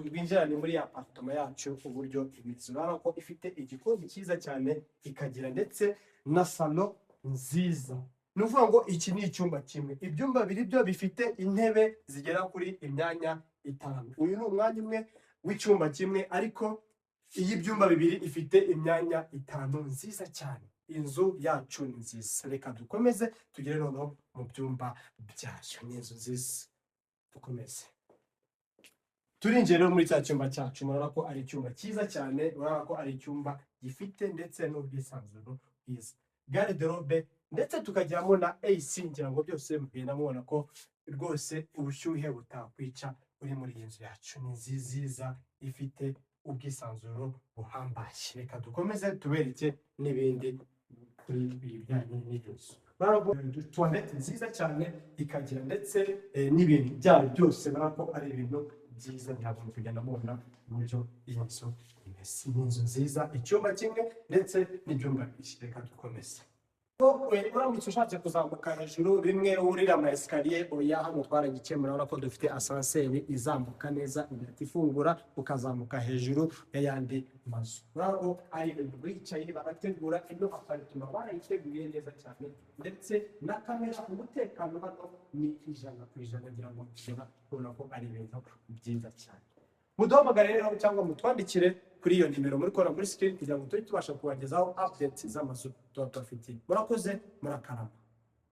Twinjirane muri apartment yacu uburyo imeze. Urabona ko ifite igikoni cyiza cyane, ikagira ndetse na salon nziza. Nuvuga ngo iki ni icyumba kimwe. Ibyumba biri byo bifite intebe zigera kuri imyanya 5. Uyu ni umwanya umwe w'icyumba kimwe, ariko iyi byumba bibiri ifite imyanya 5 nziza cyane. Inzu yacu ni nziza. Reka dukomeze tugere noneho mu byumba byayo. Ni inzu nziza. Dukomeze. Turinjira muri cya cyumba cyacu, murabona ko ari icyumba cyiza cyane, murabona ko ari icyumba gifite ndetse n'ubwisanzuro bwiza. Garde-robe ndetse tukajyamo na AC, ngira ngo byose mugenda mubona ko rwose ubushyuhe butakwica uri muri iyi nzu yacu. Ni nziza ifite ubwisanzuro buhambaye. Reka dukomeze tubereke n'ibindi kuri ibijyanye n'inzu. Toilette nziza cyane, ikagira ndetse n'ibintu byayo byose, murabona ko ari ibintu byiza ntabwo kugenda mubona uburyo iyi nzu imeze. Ni inzu nziza, icyumba kimwe ndetse n'ibyumba bibiri. Reka dukomeze. Uramutse ushatse kuzamuka hejuru bimwe urira ama escalier, oya hano twaragikemura. Urabona ko dufite ascenseur izamuka neza, igahita ifungura ukazamuka hejuru y'ayandi mazu. Urabona ko ari ibintu bicaye barategura ino apartment, barayiteguye neza cyane, ndetse na kamera, umutekano hano ni 100%, ngira ngo urabona ko ari ibintu byiza cyane. Muduhamagare rero cyangwa mutwandikire kuri iyo nimero muri kora muri screen kugira ngo tujye tubasha kubagezaho updates z'amazu tuba tubafitiye. Murakoze, murakarama.